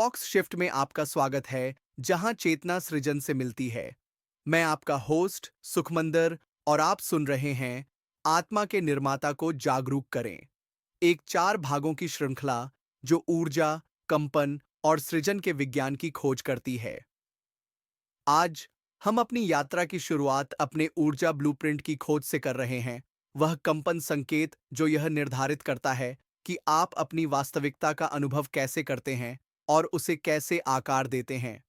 Talks shift में आपका स्वागत है, जहां चेतना सृजन से मिलती है। मैं आपका होस्ट सुखमंदर और आप सुन रहे हैं आत्मा के निर्माता को जागरूक करें, एक 4 भागों की श्रृंखला जो ऊर्जा, कंपन और सृजन के विज्ञान की खोज करती है। आज हम अपनी यात्रा की शुरुआत अपने ऊर्जा ब्लूप्रिंट की खोज से कर रहे हैं, वह कंपन संकेत जो यह निर्धारित करता है कि आप अपनी वास्तविकता का अनुभव कैसे करते हैं और उसे कैसे आकार देते हैं।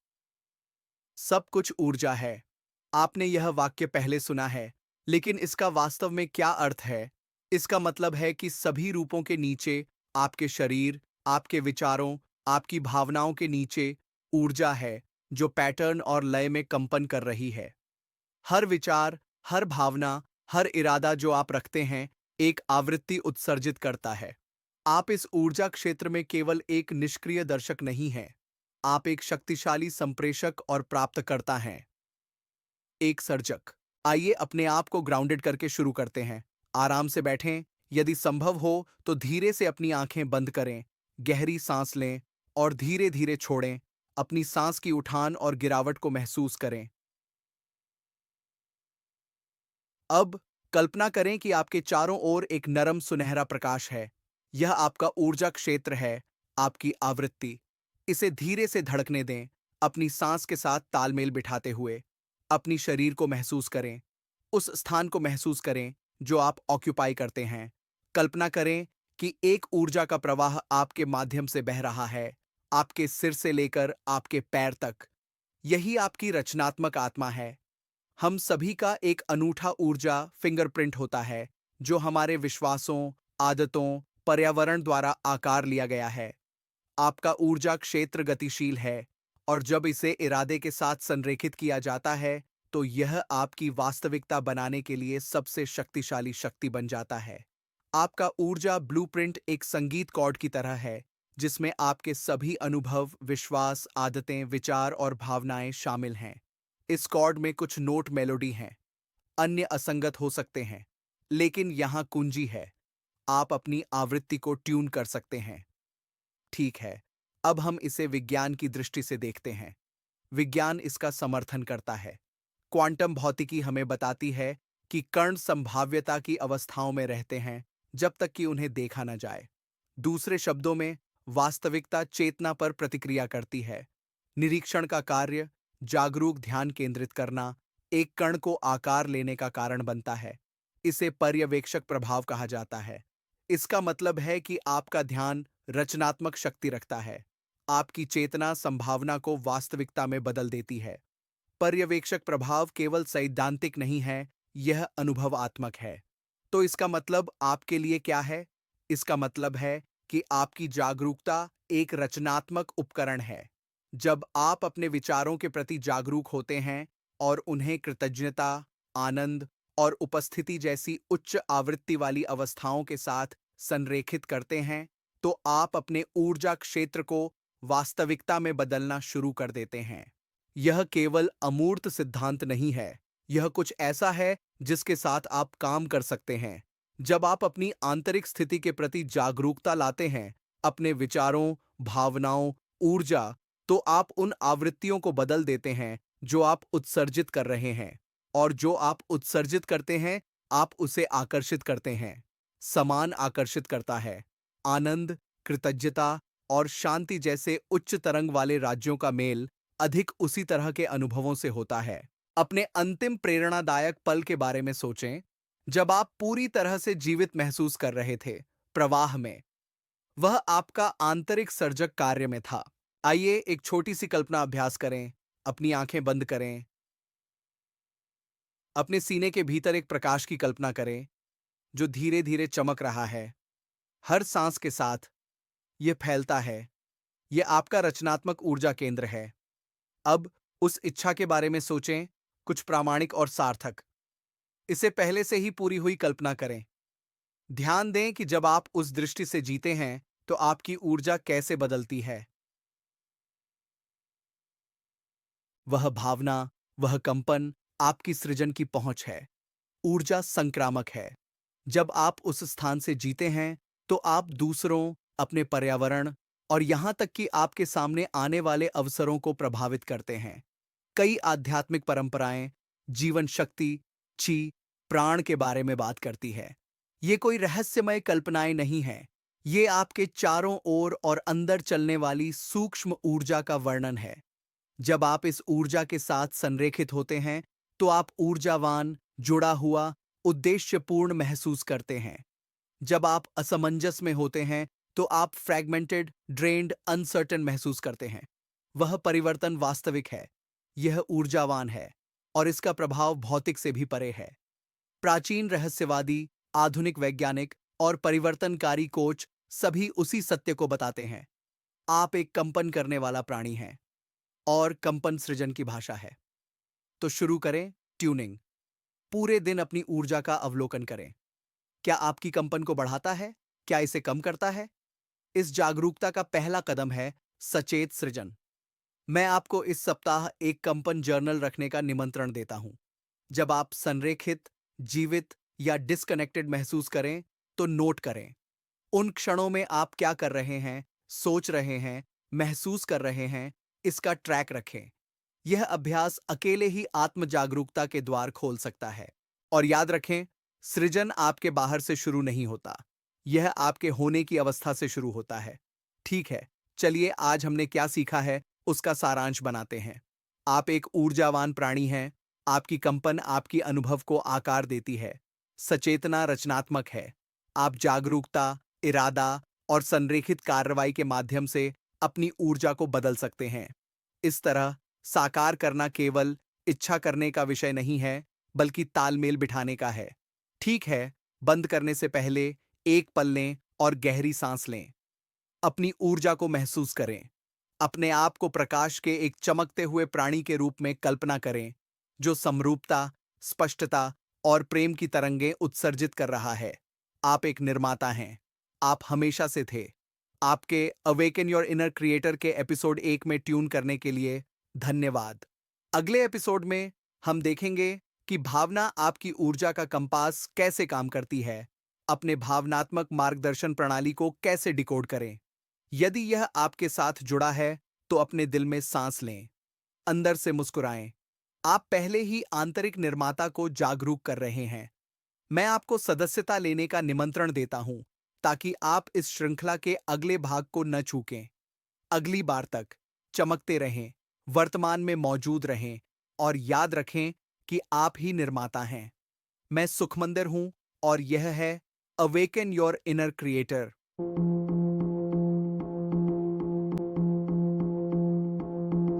सब कुछ ऊर्जा है। आपने यह वाक्य पहले सुना है, लेकिन इसका वास्तव में क्या अर्थ है? इसका मतलब है कि सभी रूपों के नीचे आपके शरीर, आपके विचारों, आपकी भावनाओं के नीचे ऊर्जा है जो पैटर्न और लय में कंपन कर रही है। हर विचार, हर भावना, हर इरादा जो आप रखते हैं, एक आवृत्ति उत्सर्जित करता है। आप इस ऊर्जा क्षेत्र में केवल एक निष्क्रिय दर्शक नहीं हैं, आप एक शक्तिशाली संप्रेषक और प्राप्तकर्ता हैं। एक सर्जक। आइए अपने आप को ग्राउंडेड करके शुरू करते हैं। आराम से बैठें, यदि संभव हो तो धीरे से अपनी आंखें बंद करें, गहरी सांस लें और धीरे धीरे छोड़ें। अपनी सांस की उठान और गिरावट को महसूस करें। अब कल्पना करें कि आपके चारों ओर एक नरम सुनहरा प्रकाश है। यह आपका ऊर्जा क्षेत्र है, आपकी आवृत्ति। इसे धीरे से धड़कने दें, अपनी सांस के साथ तालमेल बिठाते हुए। अपनी शरीर को महसूस करें, उस स्थान को महसूस करें जो आप ऑक्यूपाई करते हैं। कल्पना करें कि एक ऊर्जा का प्रवाह आपके माध्यम से बह रहा है, आपके सिर से लेकर आपके पैर तक। यही आपकी रचनात्मक आत्मा है। हम सभी का एक अनूठा ऊर्जा फिंगरप्रिंट होता है, जो हमारे विश्वासों, आदतों, पर्यावरण द्वारा आकार लिया गया है। आपका ऊर्जा क्षेत्र गतिशील है, और जब इसे इरादे के साथ संरेखित किया जाता है, तो यह आपकी वास्तविकता बनाने के लिए सबसे शक्तिशाली शक्ति बन जाता है। आपका ऊर्जा ब्लूप्रिंट एक संगीत कॉर्ड की तरह है, जिसमें आपके सभी अनुभव, विश्वास, आदतें, विचार और भावनाएं शामिल हैं। इस कॉर्ड में कुछ नोट मेलोडी हैं, अन्य असंगत हो सकते हैं, लेकिन यहाँ कुंजी है। आप अपनी आवृत्ति को ट्यून कर सकते हैं। ठीक है, अब हम इसे विज्ञान की दृष्टि से देखते हैं। विज्ञान इसका समर्थन करता है। क्वांटम भौतिकी हमें बताती है कि कण संभाव्यता की अवस्थाओं में रहते हैं जब तक कि उन्हें देखा न जाए। दूसरे शब्दों में, वास्तविकता चेतना पर प्रतिक्रिया करती है। निरीक्षण का कार्य, जागरूक ध्यान केंद्रित करना, एक कण को आकार लेने का कारण बनता है। इसे पर्यवेक्षक प्रभाव कहा जाता है। इसका मतलब है कि आपका ध्यान रचनात्मक शक्ति रखता है। आपकी चेतना संभावना को वास्तविकता में बदल देती है। पर्यवेक्षक प्रभाव केवल सैद्धांतिक नहीं है, यह अनुभवात्मक है। तो इसका मतलब आपके लिए क्या है? इसका मतलब है कि आपकी जागरूकता एक रचनात्मक उपकरण है। जब आप अपने विचारों के प्रति जागरूक होते हैं और उन्हें कृतज्ञता, आनंद और उपस्थिति जैसी उच्च आवृत्ति वाली अवस्थाओं के साथ संरेखित करते हैं, तो आप अपने ऊर्जा क्षेत्र को वास्तविकता में बदलना शुरू कर देते हैं। यह केवल अमूर्त सिद्धांत नहीं है, यह कुछ ऐसा है जिसके साथ आप काम कर सकते हैं। जब आप अपनी आंतरिक स्थिति के प्रति जागरूकता लाते हैं, अपने विचारों, भावनाओं, ऊर्जा, तो आप उन आवृत्तियों को बदल देते हैं जो आप उत्सर्जित कर रहे हैं, और जो आप उत्सर्जित करते हैं, आप उसे आकर्षित करते हैं। समान आकर्षित करता है। आनंद, कृतज्ञता और शांति जैसे उच्च तरंग वाले राज्यों का मेल अधिक उसी तरह के अनुभवों से होता है। अपने अंतिम प्रेरणादायक पल के बारे में सोचें, जब आप पूरी तरह से जीवित महसूस कर रहे थे, प्रवाह में। वह आपका आंतरिक सर्जक कार्य में था। आइए एक छोटी सी कल्पना अभ्यास करें। अपनी आंखें बंद करें। अपने सीने के भीतर एक प्रकाश की कल्पना करें जो धीरे धीरे चमक रहा है। हर सांस के साथ यह फैलता है। यह आपका रचनात्मक ऊर्जा केंद्र है। अब उस इच्छा के बारे में सोचें, कुछ प्रामाणिक और सार्थक। इसे पहले से ही पूरी हुई कल्पना करें। ध्यान दें कि जब आप उस दृष्टि से जीते हैं, तो आपकी ऊर्जा कैसे बदलती है। वह भावना, वह कंपन आपकी सृजन की पहुंच है। ऊर्जा संक्रामक है। जब आप उस स्थान से जीते हैं, तो आप दूसरों, अपने पर्यावरण और यहाँ तक कि आपके सामने आने वाले अवसरों को प्रभावित करते हैं। कई आध्यात्मिक परंपराएं जीवन शक्ति, ची, प्राण के बारे में बात करती है। ये कोई रहस्यमय कल्पनाएं नहीं हैं। ये आपके चारों ओर और अंदर चलने वाली सूक्ष्म ऊर्जा का वर्णन है। जब आप इस ऊर्जा के साथ संरेखित होते हैं, तो आप ऊर्जावान, जुड़ा हुआ, उद्देश्यपूर्ण महसूस करते हैं। जब आप असमंजस में होते हैं, तो आप फ्रैगमेंटेड, ड्रेन्ड, अनसर्टेन महसूस करते हैं। वह परिवर्तन वास्तविक है, यह ऊर्जावान है, और इसका प्रभाव भौतिक से भी परे है। प्राचीन रहस्यवादी, आधुनिक वैज्ञानिक और परिवर्तनकारी कोच सभी उसी सत्य को बताते हैं। आप एक कंपन करने वाला प्राणी हैं, और कंपन सृजन की भाषा है। तो शुरू करें ट्यूनिंग। पूरे दिन अपनी ऊर्जा का अवलोकन करें। क्या आपकी कंपन को बढ़ाता है? क्या इसे कम करता है? इस जागरूकता का पहला कदम है सचेत सृजन। मैं आपको इस सप्ताह एक कंपन जर्नल रखने का निमंत्रण देता हूं। जब आप संरेखित, जीवित या डिस्कनेक्टेड महसूस करें, तो नोट करें। उन क्षणों में आप क्या कर रहे हैं, सोच रहे हैं, महसूस कर रहे हैं, इसका ट्रैक रखें। यह अभ्यास अकेले ही आत्म जागरूकता के द्वार खोल सकता है। और याद रखें, सृजन आपके बाहर से शुरू नहीं होता, यह आपके होने की अवस्था से शुरू होता है। ठीक है, चलिए आज हमने क्या सीखा है उसका सारांश बनाते हैं। आप एक ऊर्जावान प्राणी हैं। आपकी कंपन आपकी अनुभव को आकार देती है। सचेतना रचनात्मक है। आप जागरूकता, इरादा और संरेखित कार्रवाई के माध्यम से अपनी ऊर्जा को बदल सकते हैं। इस तरह साकार करना केवल इच्छा करने का विषय नहीं है, बल्कि तालमेल बिठाने का है। ठीक है, बंद करने से पहले एक पल लें और गहरी सांस लें। अपनी ऊर्जा को महसूस करें। अपने आप को प्रकाश के एक चमकते हुए प्राणी के रूप में कल्पना करें, जो समरूपता, स्पष्टता और प्रेम की तरंगें उत्सर्जित कर रहा है। आप एक निर्माता हैं। आप हमेशा से थे। आपके अवेकन योर इनर क्रिएटर के एपिसोड 1 में ट्यून करने के लिए धन्यवाद। अगले एपिसोड में हम देखेंगे कि भावना आपकी ऊर्जा का कंपास कैसे काम करती है। अपने भावनात्मक मार्गदर्शन प्रणाली को कैसे डिकोड करें। यदि यह आपके साथ जुड़ा है, तो अपने दिल में सांस लें, अंदर से मुस्कुराएं। आप पहले ही आंतरिक निर्माता को जागरूक कर रहे हैं। मैं आपको सदस्यता लेने का निमंत्रण देता हूं, ताकि आप इस श्रृंखला के अगले भाग को न चूकें। अगली बार तक चमकते रहें, वर्तमान में मौजूद रहें, और याद रखें कि आप ही निर्माता हैं। मैं सुखमंदिर हूं, और यह है अवेकन योर इनर क्रिएटर।